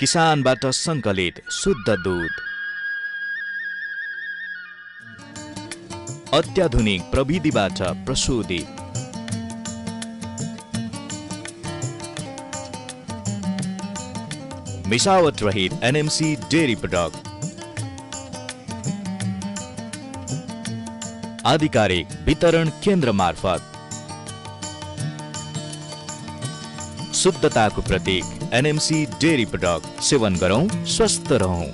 किसानबाट सङ्कलित शुद्ध दूध, अत्याधुनिक प्रविधिबाट प्रशोधित, मिसावट रहित एनएमसी डेयरी प्रोडक्ट, आधिकारिक वितरण केन्द्र मार्फत शुद्धताको प्रतीक एनएमसी डेयरी प्रोडक्ट सेवन गरौं, स्वस्थ रहौं।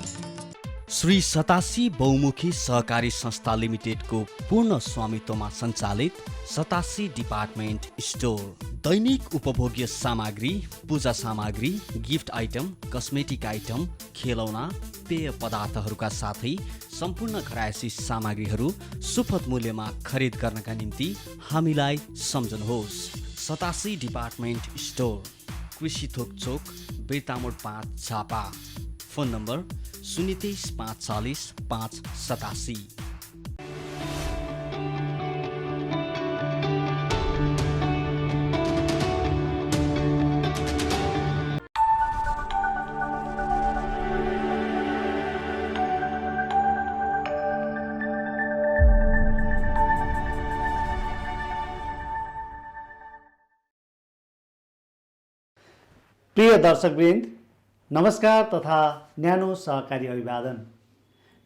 श्री सतासी बहुमुखी सहकारी संस्था लिमिटेडको पूर्ण स्वामित्वमा सञ्चालित सतासी डिपार्टमेन्ट स्टोर दैनिक उपभोग्य सामग्री, पूजा सामग्री, गिफ्ट आइटम, कस्मेटिक आइटम, खेलौना, पेय पदार्थहरूका साथै सम्पूर्ण घरायसी सामग्रीहरू सुपथ मूल्यमा खरिद गर्नका निम्ति हामीलाई सम्झनुहोस्। सतासी डिपार्टमेन्ट स्टोर, कृषि थोक चोक, बेतामोड 5 झापा। Phone number 023 540 587। प्रिय दर्शकवृन्द, नमस्कार तथा न्यानो सहकारी अभिवादन।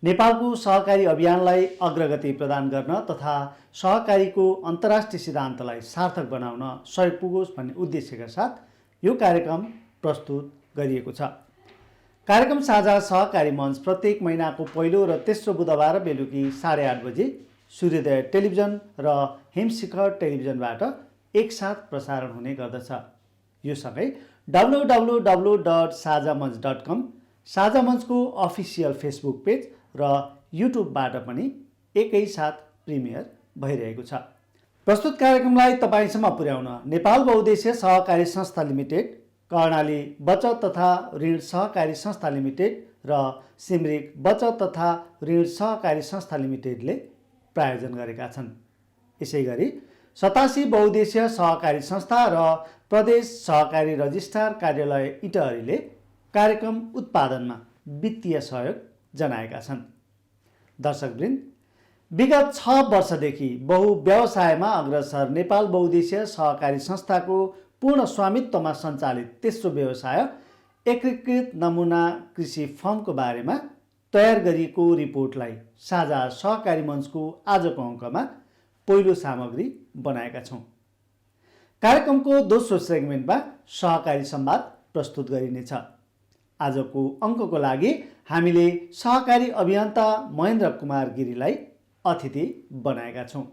नेपालको सहकारी अभियानलाई अग्रगति प्रदान गर्न तथा सहकारीको अन्तर्राष्ट्रिय सिद्धान्तलाई सार्थक बनाउन सहयोग पुगोस् भन्ने उद्देश्यका साथ यो कार्यक्रम प्रस्तुत गरिएको छ। कार्यक्रम साझा सहकारी मञ्च प्रत्येक महिनाको पहिलो र तेस्रो बुधबार बेलुकी 8:30 बजे सूर्योदय टेलिभिजन र हिमशिखर टेलिभिजनबाट एकसाथ प्रसारण हुने गर्दछ। यो सँगै www.sajamanch.com, साझा मञ्चको अफिसियल फेसबुक पेज र युट्युबबाट पनि एकैसाथ प्रिमियर भइरहेको छ। प्रस्तुत कार्यक्रमलाई तपाईसम्म पुर्याउन नेपाल बहुउद्देश्य सहकारी संस्था लिमिटेड, कर्णाली बचत तथा ऋण सहकारी संस्था लिमिटेड र सिमरिक बचत तथा ऋण सहकारी संस्था लिमिटेडले प्रायोजन गरेका छन्। यसैगरी सतासी बहुउद्देश्य सहकारी संस्था र प्रदेश सहकारी रजिस्ट्रार कार्यालय इटहरीले कार्यक्रम उत्पादनमा वित्तीय सहयोग जनाएका छन्। दर्शकवृन्द, विगत 6 वर्षदेखि बहुव्यवसायमा अग्रसर नेपाल बहुउद्देश्य सहकारी संस्थाको पूर्ण स्वामित्वमा सञ्चालित तेस्रो व्यवसाय एकीकृत नमुना कृषि फर्मको बारेमा तयार गरिएको रिपोर्टलाई साझा सहकारी मञ्चको आजको अङ्कमा पहिलो सामग्री बनाएका छौँ। कार्यक्रमको दोस्रो सेगमेन्टमा सहकारी संवाद प्रस्तुत गरिनेछ। आजको अङ्कको लागि हामीले सहकारी अभियन्ता महेन्द्र कुमार गिरीलाई अतिथि बनाएका छौँ।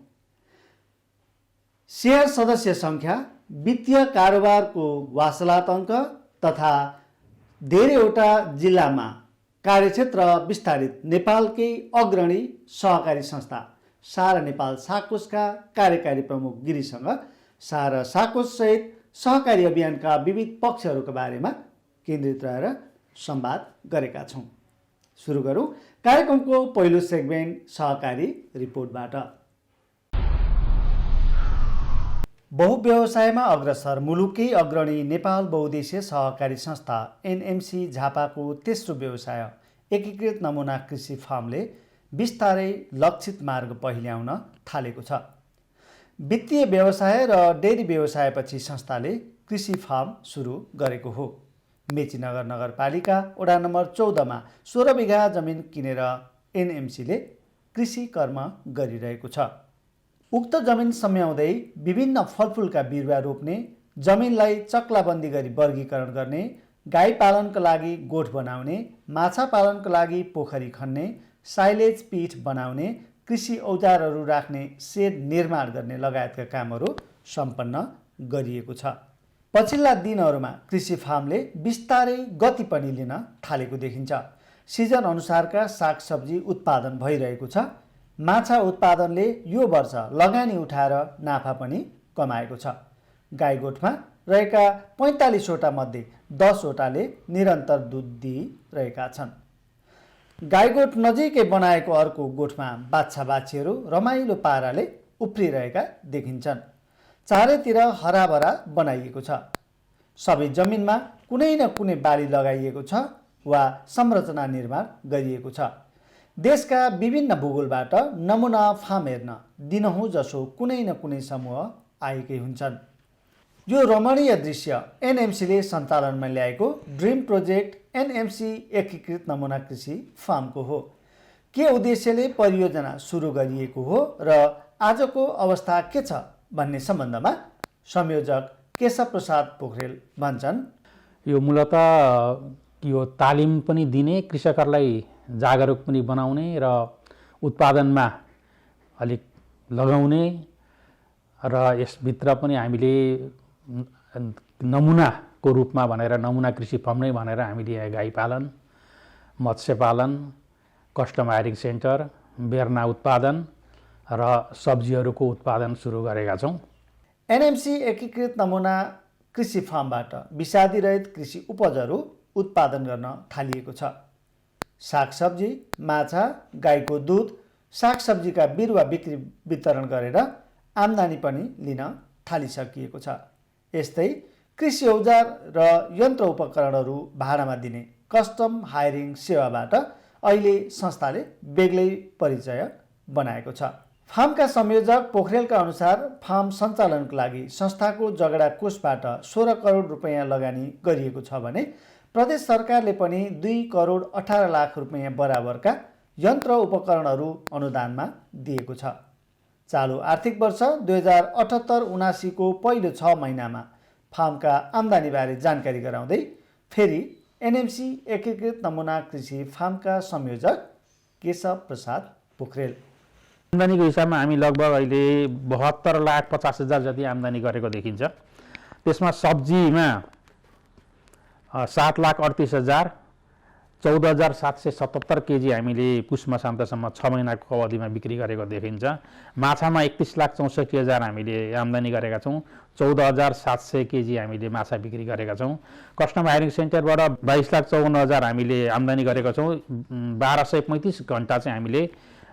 सेयर सदस्य सङ्ख्या, वित्तीय कारोबारको वासलात अङ्क तथा धेरैवटा जिल्लामा कार्यक्षेत्र विस्तारित नेपालकै अग्रणी सहकारी संस्था सारा नेपाल साकोसका कार्यकारी प्रमुख गिरीसँग सारा साकोस सहित सहकारी अभियानका विविध पक्षहरूका बारेमा केन्द्रित रहेर संवाद गरेका छौँ। सुरु गरौँ कार्यक्रमको पहिलो सेगमेन्ट सहकारी रिपोर्टबाट। बहुव्यवसायमा अग्रसर मुलुककै अग्रणी नेपाल बहुउद्देश्य सहकारी संस्था एनएमसी झापाको तेस्रो व्यवसाय एकीकृत नमुना कृषि फार्मले बिस्तारै लक्षित मार्ग पहिल्याउन थालेको छ। वित्तीय व्यवसाय र डेरी व्यवसायपछि संस्थाले कृषि फार्म सुरु गरेको हो। मेचीनगर नगरपालिका वडा नम्बर 14मा 16 बिघा जमिन किनेर एनएमसीले कृषि कर्म गरिरहेको छ। उक्त जमिन सम्याउँदै विभिन्न फलफुलका बिरुवा रोप्ने, जमिनलाई चक्लाबन्दी गरी वर्गीकरण गर्ने, गाई पालनको लागि गोठ बनाउने, माछा पालनको लागि पोखरी खन्ने, साइलेज पीठ बनाउने, कृषि औजारहरू राख्ने सेड निर्माण गर्ने लगायतका कामहरू सम्पन्न गरिएको छ। पछिल्ला दिनहरूमा कृषि फार्मले बिस्तारै गति पनि लिन थालेको देखिन्छ। सिजन अनुसारका सागसब्जी उत्पादन भइरहेको छ। माछा उत्पादनले यो वर्ष लगानी उठाएर नाफा पनि कमाएको छ। गाईगोठमा रहेका 45वटा मध्ये 10वटाले निरन्तर दुध दिइरहेका छन्। गाईगोठ नजिकै बनाएको अर्को गोठमा बाछा बाछीहरू रमाइलो पाराले उफ्रिरहेका देखिन्छन्। चारैतिर हराभरा बनाइएको छ। सबै जमिनमा कुनै न कुनै बाली लगाइएको छ। वा संरचना निर्माण गरिएको छ। देशका विभिन्न भूगोलबाट नमुना फार्म हेर्न दिनहुँ जसो कुनै न कुनै समूह आएकै हुन्छन्। यो रमणीय दृश्य एनएमसीले सञ्चालनमा ल्याएको ड्रिम प्रोजेक्ट एनएमसी एकीकृत नमुना कृषि फार्मको हो। के उद्देश्यले परियोजना सुरु गरिएको हो र आजको अवस्था के छ भन्ने सम्बन्धमा संयोजक केशव प्रसाद पोखरेल भन्छन्। यो मूलत यो तालिम पनि दिने, कृषकहरूलाई जागरुक पनि बनाउने र उत्पादनमा अलिक लगाउने र यसभित्र पनि हामीले नमुनाको रूपमा भनेर नमुना कृषि फार्म नै भनेर हामीले यहाँ गाई पालन, मत्स्य पालन, कस्टम हायरिङ सेन्टर, बेर्ना उत्पादन र सब्जीहरूको उत्पादन सुरु गरेका छौँ। एनएमसी एकीकृत नमुना कृषि फार्मबाट विषादीरहित कृषि उपजहरू उत्पादन गर्न थालिएको छ। सागसब्जी, माछा, गाईको दुध, सागसब्जीका बिरुवा बिक्री वितरण गरेर आम्दानी पनि लिन थालिसकिएको छ। यस्तै कृषि औजार र यन्त्र उपकरणहरू भाडामा दिने कस्टम हायरिङ सेवाबाट अहिले संस्थाले बेग्लै परिचय बनाएको छ। फार्मका संयोजक पोखरेलका अनुसार फार्म सञ्चालनको लागि संस्थाको जगडा कोषबाट 16 करोड रुपैयाँ लगानी गरिएको छ भने प्रदेश सरकारले पनि 2 करोड 18 लाख रुपैयाँ बराबरका यन्त्र उपकरणहरू अनुदानमा दिएको छ। चालु आर्थिक वर्ष 2078-79 को पहिलो 6 महिनामा फार्मका आम्दानीबारे जानकारी गराउँदै फेरि एनएमसी एकीकृत नमुना कृषि फार्मका संयोजक केशव प्रसाद पोखरेल। आम्दानीको हिसाबमा हामी लगभग अहिले 72,50,000 जति आम्दानी गरेको देखिन्छ। त्यसमा सब्जीमा 7,38,000, 14,777 केजी हामीले पुष मसान्तसम्म 6 महिनाको अवधिमा बिक्री गरेको देखिन्छ। माछामा 31,64,000 हामीले आम्दानी गरेका छौँ। 14,700 केजी हामीले माछा बिक्री गरेका छौँ। कस्टम हायरिङ सेन्टरबाट 22,54,000 हामीले आम्दानी गरेका छौँ। 1235 घन्टा चाहिँ हामीले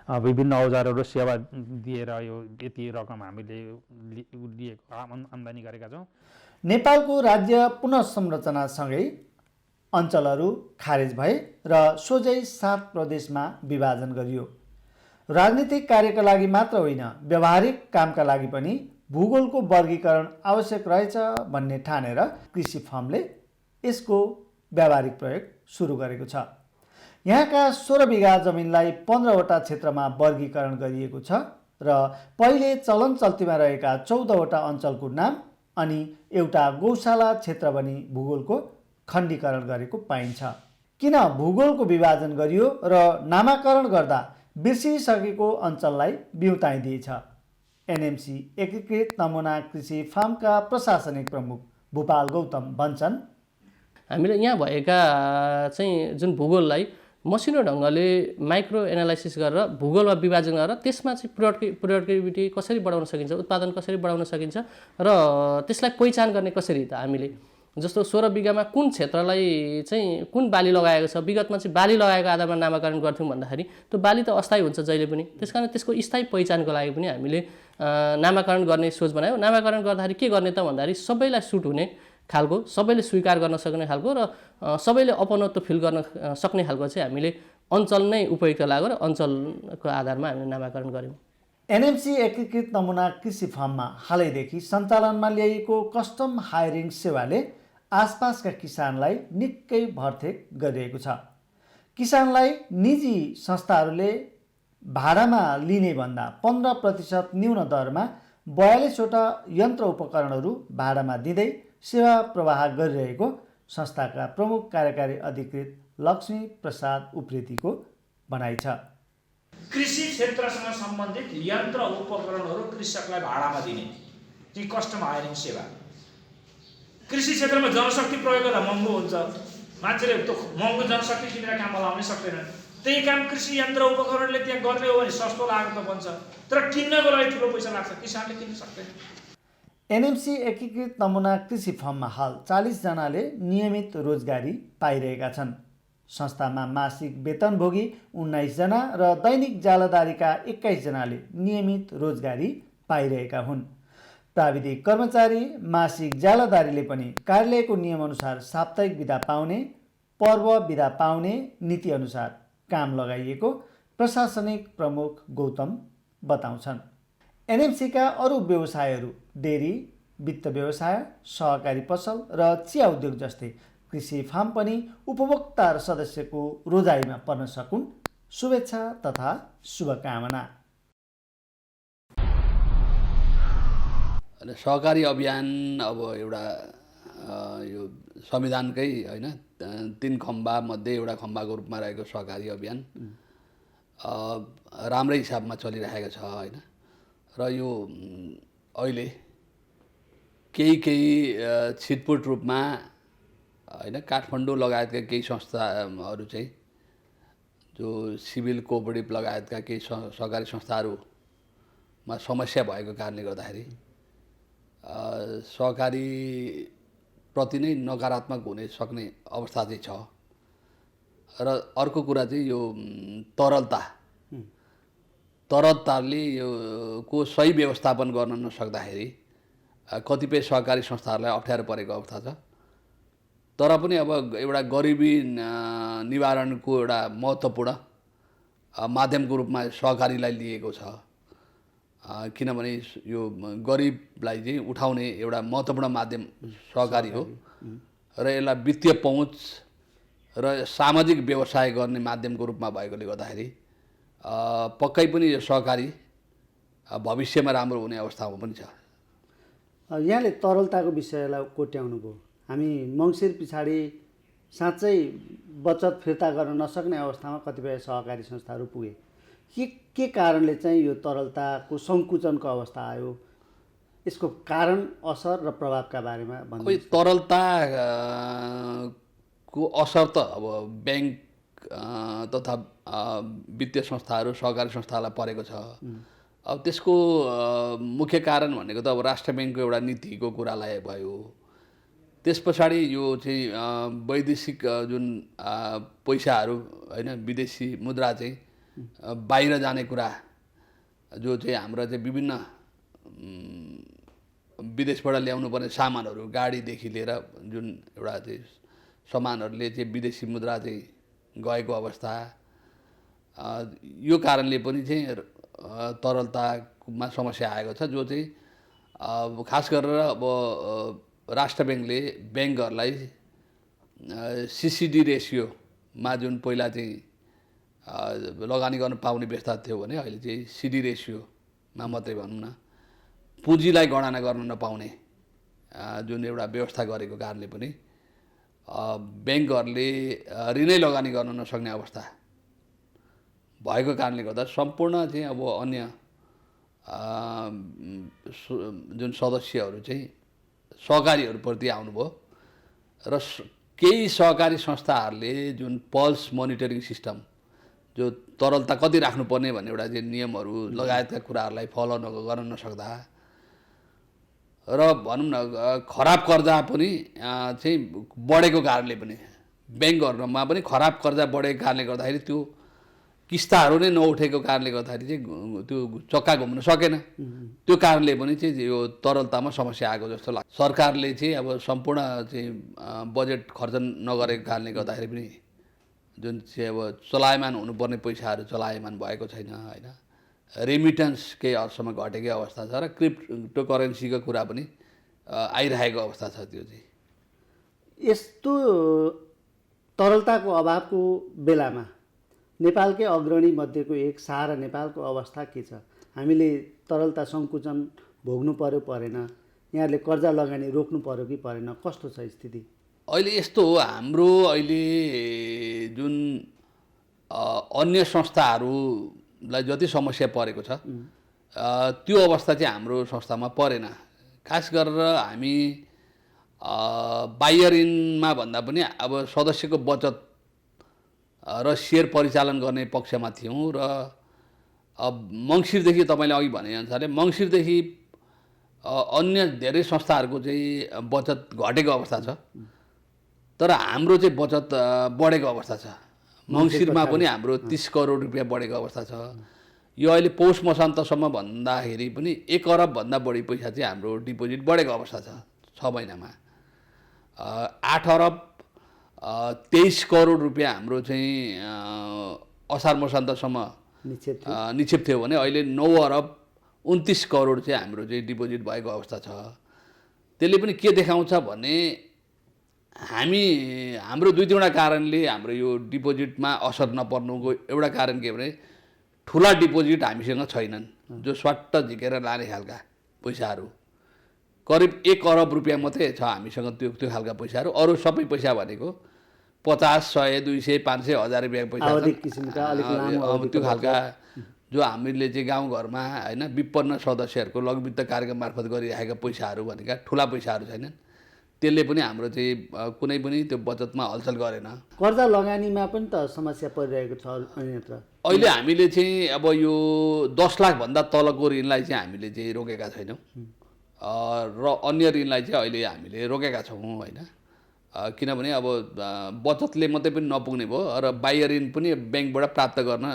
विभिन्न औजारहरू सेवा दिएर यो यति रकम हामीले लिएको आम्दानी गरेका छौँ। नेपालको राज्य पुनर्संरचनासँगै अञ्चलहरू खारेज भए र सोझै 7 प्रदेशमा विभाजन गरियो। राजनीतिक कार्यका लागि मात्र होइन, व्यावहारिक कामका लागि पनि भूगोलको वर्गीकरण आवश्यक रहेछ भन्ने ठानेर कृषि फार्मले यसको व्यावहारिक प्रयोग सुरु गरेको छ। यहाँका 16 बिघा जमिनलाई 15वटा क्षेत्रमा वर्गीकरण गरिएको छ र पहिले चलन चल्तीमा रहेका 14वटा अञ्चलको नाम अनि एउटा गौशाला क्षेत्र पनि भूगोलको खण्डीकरण गरेको पाइन्छ। किन भूगोलको विभाजन गरियो र नामाकरण गर्दा बिर्सिसकेको अञ्चललाई बिउताइदिएछ? एनएमसी एकीकृत नमुना कृषि फार्मका प्रशासनिक प्रमुख भूपाल गौतम भन्छन्। हामीले यहाँ भएका चाहिँ जुन भूगोललाई मसिनो ढङ्गले माइक्रो एनालाइसिस गरेर भूगोलमा विभाजन गरेर त्यसमा चाहिँ प्रोडक्टिभिटी कसरी बढाउन सकिन्छ, उत्पादन कसरी बढाउन सकिन्छ र त्यसलाई पहिचान गर्ने कसरी त हामीले जस्तो 16 बिघामा कुन क्षेत्रलाई चाहिँ कुन बाली लगाएको छ, विगतमा चाहिँ बाली लगाएको आधारमा नामाकरण गर्थ्यौँ भन्दाखेरि त्यो बाली त अस्थायी हुन्छ जहिले पनि। त्यसकारण त्यसको स्थायी पहिचानको लागि पनि हामीले नामाकरण गर्ने सोच बनायौँ। नामाकरण गर्दाखेरि के गर्ने त भन्दाखेरि सबैलाई सुट हुने खालको, सबैले स्वीकार गर्न सक्ने खालको र सबैले अपनत्व फिल गर्न सक्ने खालको चाहिँ हामीले अञ्चल नै उपयुक्त लाग्यो र अञ्चलको आधारमा हामीले नामाकरण गऱ्यौँ। एनएमसी एकीकृत नमुना कृषि फार्ममा हालैदेखि सञ्चालनमा ल्याइएको कस्टम हायरिङ सेवाले आसपासका किसानलाई निकै भरथेक गरिरहेको छ। किसानलाई निजी संस्थाहरूले भाडामा लिने भन्दा 15% न्यून दरमा 42वटा यन्त्र उपकरणहरू भाडामा दिँदै सेवा प्रवाह गरिरहेको संस्थाका प्रमुख कार्यकारी अधिकृत लक्ष्मी प्रसाद उप्रेतीको भनाइ छ। कृषि क्षेत्रसँग सम्बन्धित यन्त्र उपकरणहरू कृषकलाई भाडामा दिने ती कस्टम हायरिङ सेवा। कृषि क्षेत्रमा जनशक्ति प्रयोग गर्दा महँगो हुन्छ, मान्छेले त्यो महँगो जनशक्ति किनेर काममा लाउनै सक्दैनन्। त्यही काम कृषि यन्त्र उपकरणले त्यहाँ गर्ने हो भने सस्तो लागत बन्छ, तर किन्नको लागि ठुलो पैसा लाग्छ, किसानले किन्न सक्दैन। एनएमसी एकीकृत नमुना कृषि फार्ममा हाल 40 जनाले नियमित रोजगारी पाइरहेका छन्। संस्थामा मासिक वेतनभोगी 19 जना र दैनिक जालदारीका 21 जनाले नियमित रोजगारी पाइरहेका हुन्। प्राविधिक कर्मचारी, मासिक जालदारीले पनि कार्यालयको नियमअनुसार साप्ताहिक बिदा पाउने पर्व बिदा पाउने नीतिअनुसार काम लगाइएको प्रशासनिक प्रमुख गौतम बताउँछन्। एनएमसीका अरू व्यवसायहरू डेरी, वित्त व्यवसाय, सहकारी पसल र चिया उद्योग जस्तै कृषि फार्म पनि उपभोक्ता र सदस्यको रोजाइमा पर्न सकुन्, शुभेच्छा तथा शुभकामना। सहकारी अभियान अब एउटा यो संविधानकै होइन 3 खम्बा मध्ये एउटा खम्बाको रूपमा रहेको सहकारी अभियान राम्रै हिसाबमा चलिरहेको छ होइन। र यो अहिले केही छिटपुट रूपमा होइन काठमाडौँ लगायतका केही संस्थाहरू चाहिँ जो सिभिल कोअपरेटिभ लगायतका केही सहकारी संस्थाहरूमा समस्या भएको कारणले गर्दाखेरि सहकारी प्रति नै नकारात्मक हुन सक्ने अवस्था चाहिँ छ। र अर्को कुरा चाहिँ यो तरलताले यो को सही व्यवस्थापन गर्न नसक्दाखेरि कतिपय सहकारी संस्थाहरूलाई अप्ठ्यारो परेको अवस्था छ। तर पनि अब एउटा गरिबी निवारणको एउटा महत्त्वपूर्ण माध्यमको रूपमा सहकारीलाई लिएको छ। किनभने यो गरिबलाई चाहिँ उठाउने एउटा महत्त्वपूर्ण माध्यम सहकारी हो र यसलाई वित्तीय पहुँच र सामाजिक व्यवसाय गर्ने माध्यमको रूपमा भएकोले गर्दाखेरि पक्कै पनि यो सहकारी भविष्यमा राम्रो हुने अवस्थामा पनि छ। यहाँले तरलताको विषयलाई कोट्याउनु भयो। हामी मङ्सिर पछाडि साँच्चै बचत फिर्ता गर्न नसक्ने अवस्थामा कतिपय सहकारी संस्थाहरू पुगे। के कारणले चाहिँ यो तरलताको सङ्कुचनको अवस्था आयो? यसको कारण, असर र प्रभावका बारेमा भन्नु। तरलताको असर त अब ब्याङ्क तथा वित्तीय संस्थाहरू सहकारी संस्थालाई परेको छ। अब त्यसको मुख्य कारण भनेको त अब राष्ट्र ब्याङ्कको एउटा नीतिको कुरालाई भयो। त्यस पछाडि यो चाहिँ वैदेशिक जुन पैसाहरू होइन विदेशी मुद्रा चाहिँ बाहिर जाने कुरा जो चाहिँ हाम्रो चाहिँ विभिन्न विदेशबाट ल्याउनु पर्ने सामानहरू गाडीदेखि लिएर जुन एउटा चाहिँ सामानहरूले चाहिँ विदेशी मुद्रा चाहिँ गएको अवस्था, यो कारणले पनि चाहिँ तरलतामा समस्या आएको छ। जो चाहिँ खास गरेर अब राष्ट्र ब्याङ्कले ब्याङ्कहरूलाई CCD रेसियोमा जुन पहिला चाहिँ लगानी गर्न पाउने व्यवस्था थियो भने अहिले चाहिँ CD रेसियोमा मात्रै भनौँ न पुँजीलाई गणना गर्न नपाउने जुन एउटा व्यवस्था गरेको कारणले पनि ब्याङ्कहरूले ऋणै लगानी गर्न नसक्ने अवस्था भएको कारणले गर्दा सम्पूर्ण चाहिँ अब अन्य जुन सदस्यहरू चाहिँ सहकारीहरूप्रति आउनुभयो र केही सहकारी संस्थाहरूले जुन पल्स मोनिटरिङ सिस्टम जो तरलता कति राख्नुपर्ने भन्ने एउटा चाहिँ नियमहरू लगायतका कुराहरूलाई फलो गर्न नसक्दा र भनौँ न खराब कर्जा पनि चाहिँ बढेको कारणले पनि ब्याङ्कहरूमा पनि खराब कर्जा बढेको कारणले गर्दाखेरि त्यो किस्ताहरू नै नउठेको कारणले गर्दाखेरि चाहिँ त्यो चक्का घुम्न सकेन। त्यो कारणले पनि चाहिँ यो तरलतामा समस्या आएको जस्तो लाग्छ। सरकारले चाहिँ अब सम्पूर्ण चाहिँ बजेट खर्च नगरेको कारणले गर्दाखेरि पनि जुन चाहिँ अब चलायमान हुनुपर्ने पैसाहरू चलायमान भएको छैन होइन। रेमिटेन्स केही हदसम्म घटेकै अवस्था छ र क्रिप्टो करेन्सीको कुरा पनि आइरहेको अवस्था छ। त्यो चाहिँ यस्तो तरलताको अभावको बेलामा नेपालकै अग्रणी मध्येको एक सारा नेपालको अवस्था के छ? हामीले तरलता सङ्कुचन भोग्नु पर्यो परेन? यहाँहरूले कर्जा लगानी रोक्नु पर्यो कि परेन? कस्तो छ स्थिति अहिले? यस्तो हो, हाम्रो अहिले जुन अन्य संस्थाहरूलाई जति समस्या परेको छ त्यो अवस्था चाहिँ हाम्रो संस्थामा परेन। खास गरेर हामी बाह्य ऋणमा भन्दा पनि अब सदस्यको बचत र सेयर परिचालन गर्ने पक्षमा थियौँ र मङ्सिरदेखि तपाईँले अघि भनेअनुसारले मङ्सिरदेखि अन्य धेरै संस्थाहरूको चाहिँ बचत घटेको अवस्था छ तर हाम्रो चाहिँ बचत बढेको अवस्था छ। मङ्सिरमा पनि हाम्रो 30 करोड रुपियाँ बढेको अवस्था छ। यो अहिले पौष मसान्तसम्म भन्दाखेरि पनि 1 अरबभन्दा बढी पैसा चाहिँ हाम्रो डिपोजिट बढेको अवस्था छ 6 महिनामा। 8 अरब 23 करोड रुपियाँ हाम्रो चाहिँ असार मसान्तसम्म निक्षेप थियो भने अहिले 9 अरब 29 करोड चाहिँ हाम्रो चाहिँ डिपोजिट भएको अवस्था छ। त्यसले पनि के देखाउँछ भने हाम्रो 2-3वटा कारणले हाम्रो यो डिपोजिटमा असर नपर्नुको एउटा कारण के भने ठुला डिपोजिट हामीसँग छैनन्, जो स्वाट्ट झिकेर लाने खालका पैसाहरू करिब 1 अरब रुपियाँ मात्रै छ हामीसँग त्यो खालका पैसाहरू। अरू सबै पैसा भनेको 50, 100, 200, 500, 1000 रुपियाँको पैसा त्यो खालका जो हामीले चाहिँ गाउँघरमा होइन विपन्न सदस्यहरूको लघुवित्त कार्यक्रम मार्फत गरिरहेका पैसाहरू भनेका ठुला पैसाहरू छैनन्। त्यसले पनि हाम्रो चाहिँ कुनै पनि त्यो बचतमा हलचल गरेन। कर्जा लगानीमा पनि त समस्या परिरहेको छ अन्यत्र। अहिले हामीले चाहिँ अब यो 10 लाखभन्दा तलको ऋणलाई चाहिँ हामीले चाहिँ रोकेका छैनौँ र अन्य ऋणलाई चाहिँ अहिले हामीले रोकेका छौँ होइन। किनभने अब बचतले मात्रै पनि नपुग्ने भयो र बाह्य ऋण पनि ब्याङ्कबाट प्राप्त गर्न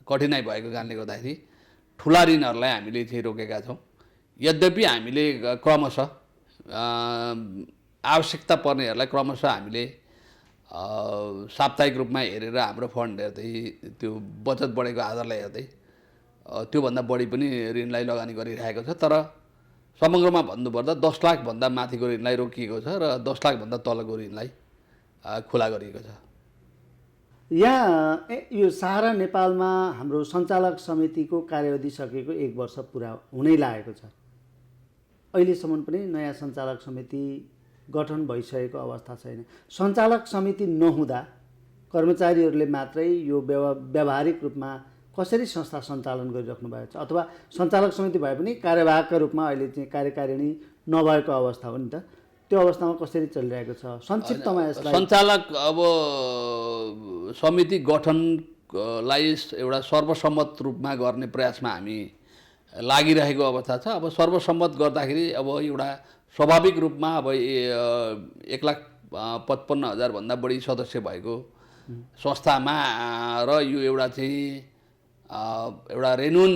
कठिनाइ भएको कारणले गर्दाखेरि ठुला ऋणहरूलाई हामीले चाहिँ रोकेका छौँ। यद्यपि हामीले क्रमशः आवश्यकता पर्नेहरूलाई क्रमशः हामीले साप्ताहिक रूपमा हेरेर हाम्रो फन्ड हेर्दै त्यो बचत बढेको आधारलाई हेर्दै त्योभन्दा बढी पनि ऋणलाई लगानी गरिरहेको छ। तर समग्रमा भन्नुपर्दा 10 लाखभन्दा माथिको ऋणलाई रोकिएको छ र 10 लाखभन्दा तलको ऋणलाई खुला गरिएको छ। यहाँ यो सारा नेपालमा हाम्रो सञ्चालक समितिको कार्यावधि सकेको 1 वर्ष पुरा हुनै लागेको छ। अहिलेसम्म पनि नयाँ सञ्चालक समिति गठन भइसकेको अवस्था छैन। सञ्चालक समिति नहुँदा कर्मचारीहरूले मात्रै यो व्यावहारिक रूपमा कसरी संस्था सञ्चालन गरिराख्नु भएको छ, अथवा सञ्चालक समिति भए पनि कार्यवाहकका रूपमा अहिले चाहिँ कार्यकारिणी नभएको अवस्था हो नि त, त्यो अवस्थामा कसरी चलिरहेको छ संक्षिप्तमा यसलाई? सञ्चालक अब समिति गठनलाई एउटा सर्वसम्मत रूपमा गर्ने प्रयासमा हामी लागिरहेको अवस्था छ। अब सर्वसम्मत गर्दाखेरि अब एउटा स्वाभाविक रूपमा अब 1,55,000 भन्दा बढी सदस्य भएको संस्थामा र यो एउटा चाहिँ एउटा रेनुन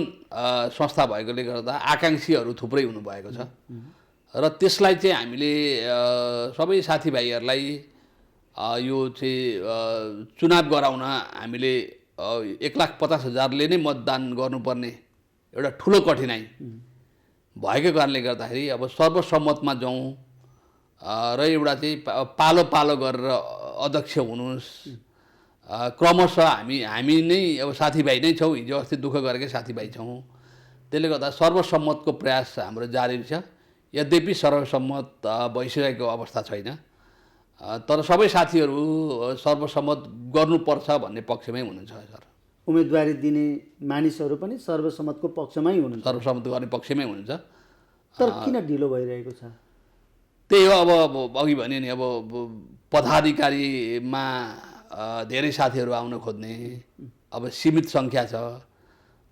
संस्था भएकोले गर्दा आकाङ्क्षीहरू थुप्रै हुनुभएको छ र त्यसलाई चाहिँ हामीले सबै साथीभाइहरूलाई यो चाहिँ चुनाव गराउन हामीले 1,50,000ले नै मतदान गर्नुपर्ने एउटा ठुलो कठिनाइ भएको कारणले गर्दाखेरि अब सर्वसम्मतमा जाउँ र एउटा चाहिँ पालो पालो गरेर अध्यक्ष हुनुहोस्। क्रमशः हामी नै अब साथीभाइ नै छौँ, हिजो अस्ति दुःख गरेकै साथीभाइ छौँ। त्यसले गर्दा सर्वसम्मतको प्रयास हाम्रो जारी छ। यद्यपि सर्वसम्मत भइसकेको अवस्था छैन, तर सबै साथीहरू सर्वसम्मत गर्नुपर्छ भन्ने पक्षमै हुनुहुन्छ सर। उम्मेदवारी दिने मानिसहरू पनि सर्वसम्मतको पक्षमै हुनुहुन्छ, सर्वसम्मत गर्ने पक्षमै हुनुहुन्छ। तर किन ढिलो भइरहेको छ? त्यही हो, अब अघि भने नि अब पदाधिकारीमा धेरै साथीहरू आउन खोज्ने, अब सीमित सङ्ख्या छ।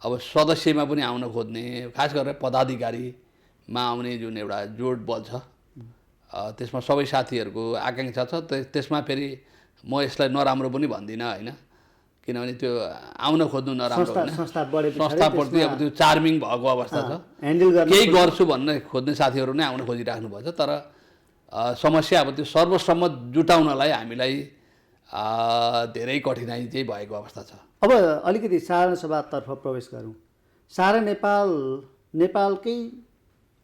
अब सदस्यमा पनि आउन खोज्ने, खास गरेर पदाधिकारीमा आउने जुन एउटा जोड बल छ त्यसमा सबै साथीहरूको आकाङ्क्षा छ। त्यसमा फेरि म यसलाई नराम्रो पनि भन्दिनँ होइन, किनभने त्यो आउन खोज्नु नराम्रो होइन। संस्थाप्रति अब त्यो चार्मिङ भएको अवस्था छ। केही गर्छु भन्ने खोज्ने साथीहरू नै आउन खोजिराख्नु भएको छ। तर समस्या अब त्यो सर्वसम्मत जुटाउनलाई हामीलाई धेरै कठिनाइ चाहिँ भएको अवस्था छ। अब अलिकति सारा सभातर्फ प्रवेश गरौँ। सारा नेपालकै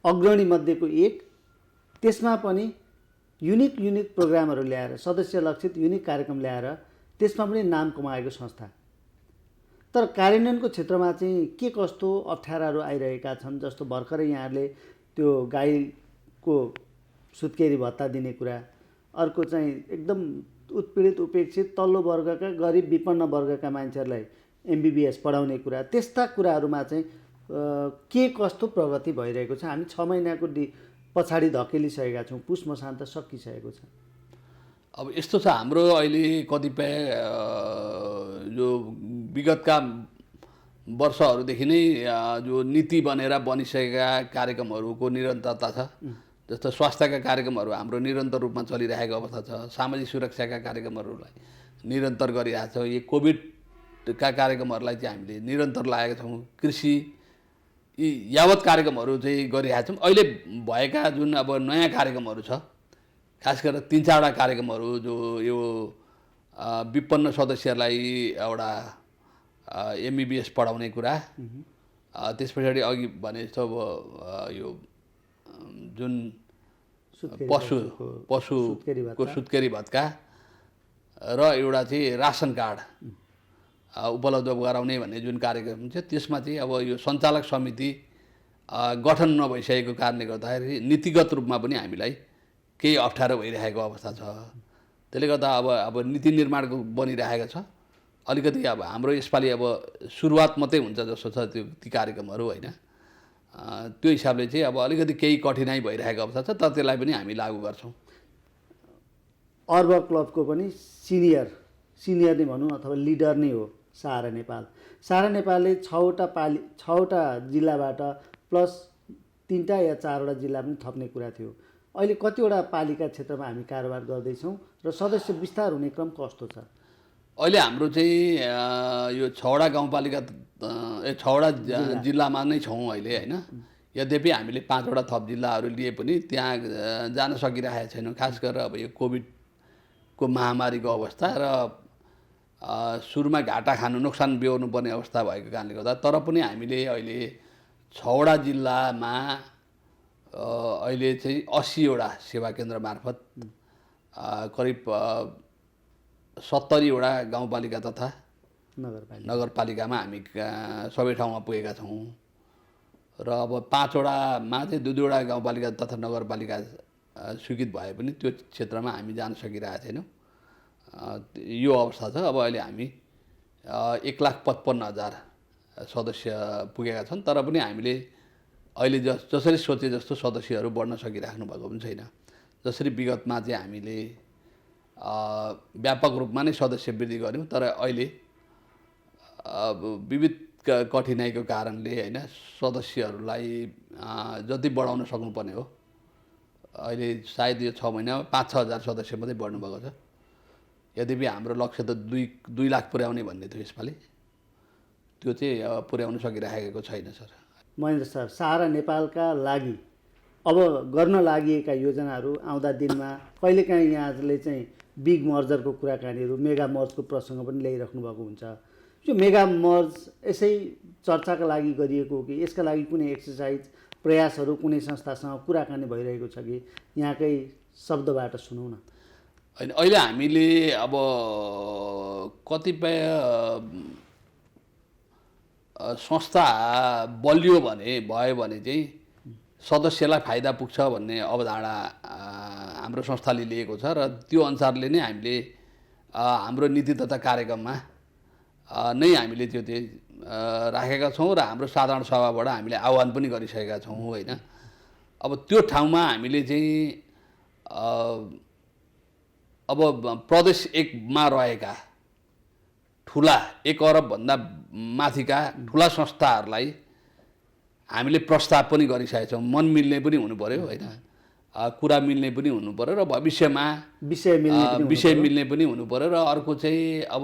अग्रणी मध्येको एक, त्यसमा पनि युनिक प्रोग्रामहरू ल्याएर सदस्य लक्षित युनिक कार्यक्रम ल्याएर त्यसमा पनि नाम कमाएको संस्था। तर कार्यान्वयनको क्षेत्रमा चाहिँ के कस्तो अप्ठ्याराहरू आइरहेका छन्? जस्तो भर्खरै यहाँहरूले त्यो गाईको सुत्केरी भत्ता दिने कुरा, अर्को चाहिँ एकदम उत्पीडित उपेक्षित तल्लो वर्गका गरिब विपन्न वर्गका मान्छेहरूलाई MBBS पढाउने कुरा, त्यस्ता कुराहरूमा चाहिँ के कस्तो प्रगति भइरहेको छ? हामी 6 महिनाको पछाडि धकेलिसकेका छौँ, पुष मसान्त सकिसकेको छ। अब यस्तो छ, हाम्रो अहिले कतिपय जो विगतका वर्षहरूदेखि नै जो नीति बनेर बनिसकेका कार्यक्रमहरूको निरन्तरता छ। जस्तो स्वास्थ्यका कार्यक्रमहरू हाम्रो निरन्तर रूपमा चलिरहेको अवस्था छ। सामाजिक सुरक्षाका कार्यक्रमहरूलाई निरन्तर गरिरहेका छौँ। यो कोभिडका कार्यक्रमहरूलाई चाहिँ हामीले निरन्तर लागेका छौँ। कृषि यी यावत कार्यक्रमहरू चाहिँ गरिरहेका छौँ। अहिले भएका जुन अब नयाँ कार्यक्रमहरू छ, खास गरेर 3-4वटा कार्यक्रमहरू जो यो विपन्न सदस्यहरूलाई एउटा MBBS पढाउने कुरा, त्यस पछाडि अघि भने जस्तो अब यो जुन पशुको सुत्केरी भत्का र एउटा चाहिँ रासन कार्ड उपलब्ध गराउने भन्ने जुन कार्यक्रम छ, त्यसमा चाहिँ अब यो सञ्चालक समिति गठन नभइसकेको कारणले गर्दाखेरि नीतिगत रूपमा पनि हामीलाई केही अप्ठ्यारो भइरहेको अवस्था छ। त्यसले गर्दा अब नीति निर्माणको बनिरहेको छ। अलिकति अब हाम्रो यसपालि अब सुरुवात मात्रै हुन्छ जस्तो छ ती कार्यक्रमहरू होइन। त्यो हिसाबले चाहिँ अब अलिकति केही कठिनाइ भइरहेको अवस्था छ, तर त्यसलाई पनि हामी लागू गर्छौँ। अर्ब क्लबको पनि सिनियर नै भनौँ अथवा लिडर नै हो सहारा नेपाल। सहारा नेपालले 6वटा जिल्लाबाट प्लस 3टा या 4वटा जिल्ला पनि थप्ने कुरा थियो। अहिले कतिवटा पालिका क्षेत्रमा हामी कारोबार गर्दैछौँ र सदस्य विस्तार हुने क्रम कस्तो छ? अहिले हाम्रो चाहिँ यो 6वटा गाउँपालिका 6वटा जिल्लामा नै छौँ अहिले होइन। यद्यपि हामीले 5वटा थप जिल्लाहरू लिए पनि त्यहाँ जान सकिरहेका छैनौँ। खास गरेर अब यो कोभिडको महामारीको अवस्था र सुरुमा घाटा खानु नोक्सान बेहोर्नु पर्ने अवस्था भएको कारणले गर्दा, तर पनि हामीले अहिले 6वटा जिल्लामा अहिले चाहिँ 80वटा सेवा केन्द्र मार्फत करिब 70वटा गाउँपालिका तथा नगरपालिकामा हामी सबै ठाउँमा पुगेका छौँ। र अब 5वटामा चाहिँ 2-2वटा गाउँपालिका तथा नगरपालिका स्वीकृत भए पनि त्यो क्षेत्रमा हामी जान सकिरहेका छैनौँ। यो अवस्था छ। अब अहिले हामी 1,55,000 सदस्य पुगेका छन्, तर पनि हामीले अहिले जसरी सोचे जस्तो सदस्यहरू बढ्न सकिराख्नु भएको पनि छैन। जसरी विगतमा चाहिँ हामीले व्यापक रूपमा नै सदस्य वृद्धि गऱ्यौँ, तर अहिले विविध कठिनाइको कारणले होइन सदस्यहरूलाई जति बढाउन सक्नुपर्ने हो, अहिले सायद यो 6 महिनामा 5-6 हजार सदस्य मात्रै बढ्नुभएको छ। यद्यपि हाम्रो लक्ष्य त 2 लाख पुर्याउने भन्ने थियो यसपालि, त्यो चाहिँ पुर्याउन सकिरहेको छैन सर। महेन्द्र सर, सहारा नेपालका लागि अब गर्न लागि योजनाहरू आउँदा दिनमा कहिलेकाहीँ यहाँले चाहिँ बिग मर्जरको कुराकानीहरू, मेगा मर्जको प्रसङ्ग पनि ल्याइराख्नु भएको हुन्छ। यो मेगा मर्ज यसै चर्चाका लागि गरिएको हो कि यसका लागि कुनै एक्सर्साइज प्रयासहरू कुनै संस्थासँग कुराकानी भइरहेको छ कि यहाँकै शब्दबाट सुनौँ न। होइन, अहिले हामीले अब कतिपय संस्था बलियो भयो भने चाहिँ सदस्यलाई फाइदा पुग्छ भन्ने अवधारणा हाम्रो संस्थाले लिएको छ र त्यो अनुसारले नै हामीले हाम्रो नीति तथा कार्यक्रममा नै हामीले त्यो राखेका छौँ र हाम्रो साधारण सभाबाट हामीले आह्वान पनि गरिसकेका छौँ होइन। अब त्यो ठाउँमा हामीले चाहिँ अब प्रदेश 1मा रहेका ठुला 1 अरबभन्दा माथिका ठुला संस्थाहरूलाई हामीले प्रस्ताव पनि गरिसकेका छौँ। मन मिल्ने पनि हुनु पर्यो होइन, कुरा मिल्ने पनि हुनु पर्यो र भविष्यमा विषय मिल्ने पनि हुनु पर्यो र अर्को चाहिँ अब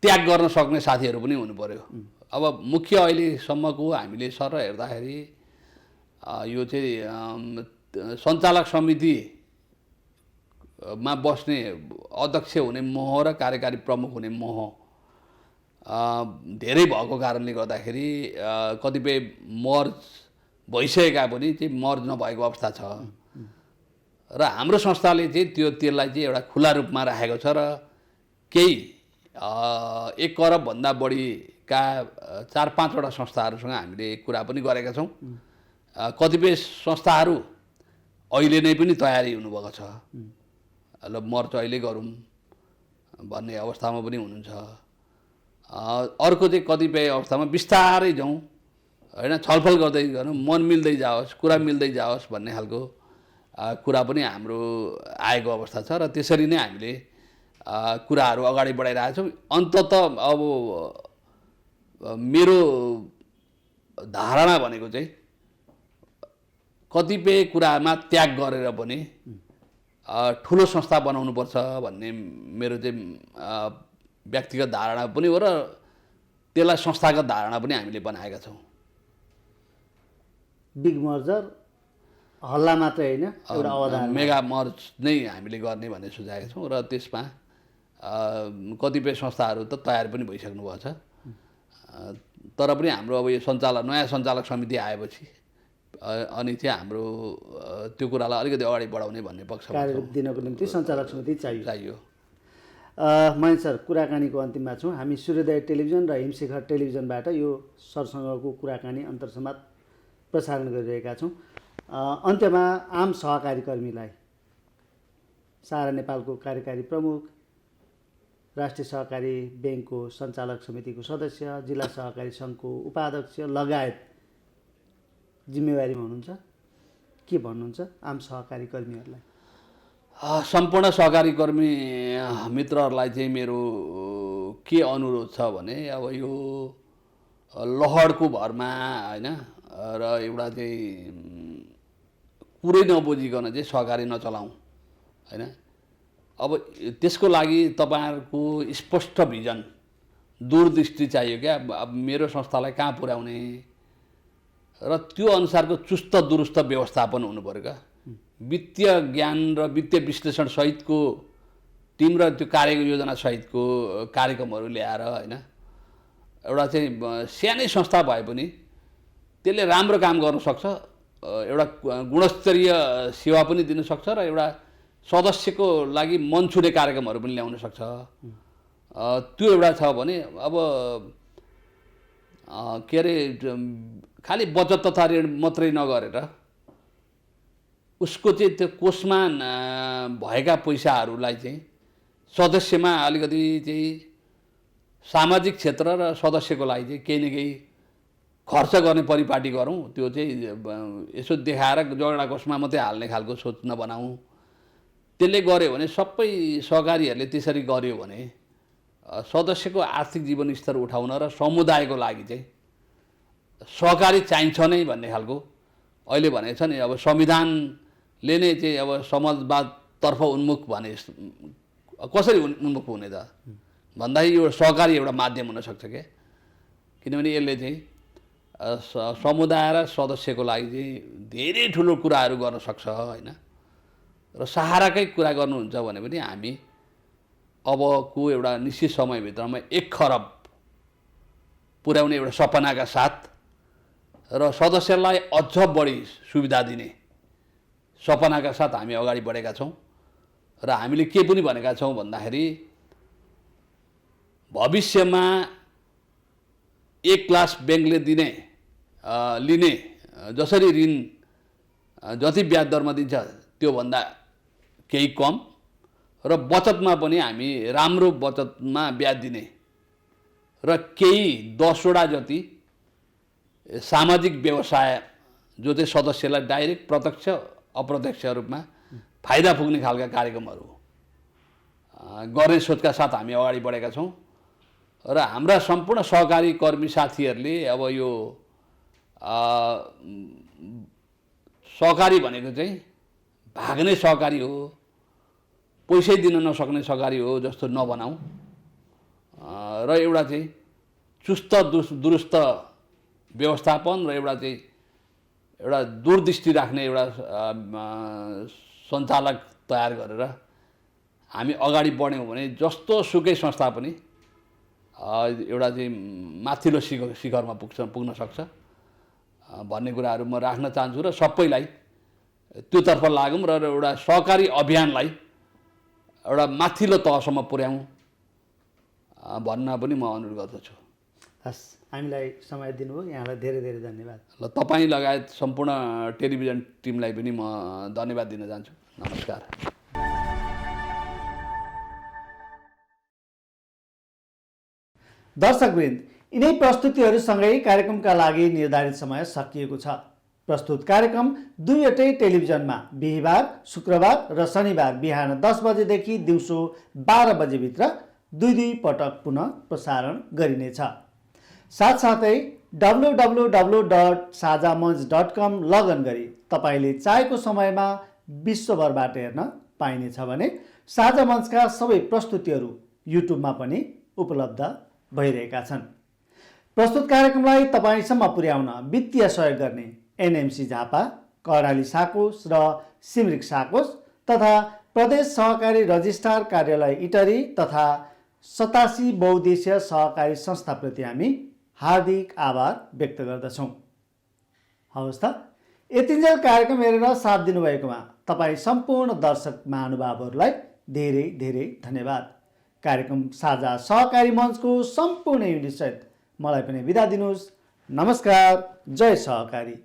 त्याग गर्न सक्ने साथीहरू पनि हुनु पर्यो। अब मुख्य अहिलेसम्मको हामीले सर हेर्दाखेरि यो चाहिँ सञ्चालक समितिमा बस्ने अध्यक्ष हुने मोह र कार्यकारी प्रमुख हुने मोह धेरै भएको कारणले गर्दाखेरि कतिपय मर्ज भइसकेका पनि चाहिँ मर्ज नभएको अवस्था छ र हाम्रो संस्थाले चाहिँ त्यसलाई चाहिँ एउटा खुला रूपमा राखेको छ र केही 1 अरबभन्दा बढीका 4-5वटा संस्थाहरूसँग हामीले कुरा पनि गरेका छौँ। कतिपय संस्थाहरू अहिले नै पनि तयारी हुनुभएको छ, ल मर्ज अहिले गरौँ भन्ने अवस्थामा पनि हुनुहुन्छ। अर्को चाहिँ कतिपय अवस्थामा बिस्तारै जाउँ होइन, छलफल गर्दै गरौँ, मन मिल्दै जाओस्, कुरा मिल्दै जाओस् भन्ने खालको कुरा पनि हाम्रो आएको अवस्था छ र त्यसरी नै हामीले कुराहरू अगाडि बढाइरहेका छौँ। अन्ततः अब मेरो धारणा भनेको चाहिँ कतिपय कुरामा त्याग गरेर पनि ठुलो संस्था बनाउनुपर्छ भन्ने मेरो चाहिँ व्यक्तिगत धारणा पनि हो र त्यसलाई संस्थागत धारणा पनि हामीले बनाएका छौँ। बिग मर्जर हल्ला मात्रै होइन, एउटा अवधारणा मेगा मर्ज नै हामीले गर्ने भन्ने सुझाएका छौँ र त्यसमा कतिपय संस्थाहरू त तयार पनि भइसक्नु भएको छ। तर पनि हाम्रो अब यो नयाँ सञ्चालक समिति आएपछि अनि चाहिँ हाम्रो त्यो कुरालाई अलिकति अगाडि बढाउने भन्ने पक्षमा कार्यरूप दिनको निम्ति सञ्चालक समिति चाहियो। महेश सर, कुराकानीको अन्तिममा छौँ। हामी सूर्योदय टेलिभिजन र हिमशिखर टेलिभिजनबाट यो सरसँगको कुराकानी अन्तर्संवाद प्रसारण गरिरहेका छौँ। अन्त्यमा आम सहकारी कर्मीलाई सारा नेपालको कार्यकारी प्रमुख, राष्ट्रिय सहकारी ब्याङ्कको सञ्चालक समितिको सदस्य, जिल्ला सहकारी सङ्घको उपाध्यक्ष लगायत जिम्मेवारीमा हुनुहुन्छ, के भन्नुहुन्छ आम सहकारी कर्मीहरूलाई? सम्पूर्ण सहकारी कर्मी मित्रहरूलाई चाहिँ मेरो के अनुरोध छ भने अब यो लहरको भरमा होइन र एउटा चाहिँ कुरै नबुझिकन चाहिँ सहकारी नचलाउँ होइन। अब त्यसको लागि तपाईँहरूको स्पष्ट भिजन, दूरदृष्टि चाहियो क्या। अब मेरो संस्थालाई कहाँ पुर्याउने र त्यो अनुसारको चुस्त दुरुस्त व्यवस्थापन हुनु पऱ्यो क्या। वित्तीय ज्ञान र वित्तीय विश्लेषण सहितको टिम र त्यो कार्ययोजना सहितको कार्यक्रमहरू ल्याएर होइन एउटा चाहिँ सानै संस्था भए पनि त्यसले राम्रो काम गर्न सक्छ, एउटा गुणस्तरीय सेवा पनि दिन सक्छ र एउटा सदस्यको लागि मन छुने कार्यक्रमहरू पनि ल्याउन सक्छ। त्यो एउटा छ भने अब के अरे खालि बचत तथा ऋण मात्रै नगरेर उसको चाहिँ त्यो कोषमा भएका पैसाहरूलाई चाहिँ सदस्यमा अलिकति चाहिँ सामाजिक क्षेत्र र सदस्यको लागि चाहिँ केही न केही खर्च गर्ने परिपाटी गरौँ। त्यो चाहिँ यसो देखाएर जगडा कोषमा मात्रै हाल्ने खालको सोच नबनाऊँ। त्यसले गर्यो भने सबै सहकारीहरूले त्यसरी गर्यो भने सदस्यको आर्थिक जीवन स्तर उठाउन र समुदायको लागि चाहिँ सहकारी चाहिन्छ नै भन्ने खालको अहिले भनेको छ नि। अब संविधानले नै चाहिँ अब समाजवादतर्फ उन्मुख भने कसरी उन्मुख हुने त भन्दाखेरि यो सहकारी एउटा माध्यम हुनसक्छ क्या। किनभने यसले चाहिँ समुदाय र सदस्यको लागि चाहिँ धेरै ठुलो कुराहरू गर्न सक्छ होइन। र सहाराकै कुरा गर्नुहुन्छ भने पनि हामी अबको एउटा निश्चित समयभित्रमा 1 खरब पुर्याउने एउटा सपनाका साथ र सदस्यलाई अझ बढी सुविधा दिने सपनाका साथ हामी अगाडि बढेका छौँ। र हामीले के पनि भनेका छौँ भन्दाखेरि भविष्यमा 1 लाख ब्याङ्कले लिने जसरी ऋण जति ब्याज दरमा दिन्छ त्योभन्दा केही कम र बचतमा पनि हामी राम्रो बचतमा ब्याज दिने र केही 10वटा जति सामाजिक व्यवसाय जो चाहिँ सदस्यलाई डाइरेक्ट प्रत्यक्ष अप्रत्यक्ष रूपमा फाइदा पुग्ने खालका कार्यक्रमहरू गर्ने सोचका साथ हामी अगाडि बढेका छौँ। र हाम्रा सम्पूर्ण सहकारी कर्मी साथीहरूले अब यो सहकारी भनेको चाहिँ भाग्ने सहकारी हो, पैसै दिन नसक्ने सहकारी हो जस्तो नबनाऊ र एउटा चाहिँ चुस्त दुरुस्त व्यवस्थापन र एउटा चाहिँ एउटा दूरदृष्टि राख्ने एउटा सञ्चालक तयार गरेर हामी अगाडि बढ्यौँ भने जस्तो सुकै संस्था पनि एउटा चाहिँ माथिल्लो शिखरमा पुग्न सक्छ भन्ने कुराहरू म राख्न चाहन्छु र सबैलाई त्योतर्फ लागौँ र एउटा सहकारी अभियानलाई एउटा माथिल्लो तहसम्म पुर्याउँ भन्न पनि म अनुरोध गर्दछु। हस्, हामीलाई समय दिनुभयो, यहाँलाई धेरै धेरै धन्यवाद। ल, तपाईँ लगायत सम्पूर्ण टेलिभिजन टिमलाई पनि म धन्यवाद दिन चाहन्छु। नमस्कार। दर्शकवृन्द, यिनै प्रस्तुतिहरूसँगै कार्यक्रमका लागि निर्धारित समय सकिएको छ। प्रस्तुत कार्यक्रम दुईवटै टेलिभिजनमा बिहिबार, शुक्रबार र शनिबार बिहान 10 बजेदेखि दिउँसो 12 बजेभित्र दुई पटक पुनः प्रसारण गरिनेछ। साथसाथै www.sajamanch.com लगइन गरी तपाईँले चाहेको समयमा विश्वभरबाट हेर्न पाइनेछ भने साझा मञ्चका सबै प्रस्तुतिहरू युट्युबमा पनि उपलब्ध भइरहेका छन्। प्रस्तुत कार्यक्रमलाई तपाईँसम्म पुर्याउन वित्तीय सहयोग गर्ने एनएमसी झापा, कर्णाली साकोस र सिमरिक साकोस तथा प्रदेश सहकारी रजिस्ट्रार कार्यालय इटरी तथा 87 बहुद्देशीय सहकारी संस्थाप्रति हामी हार्दिक आभार व्यक्त गर्दछौँ। हवस् त, यतिन्जेल कार्यक्रम हेरेर साथ दिनुभएकोमा तपाईँ सम्पूर्ण दर्शक महानुभावहरूलाई धेरै धेरै धन्यवाद। कार्यक्रम साझा सहकारी मञ्चको सम्पूर्ण युनिटसहित मलाई पनि बिदा दिनुहोस्। नमस्कार, जय सहकारी।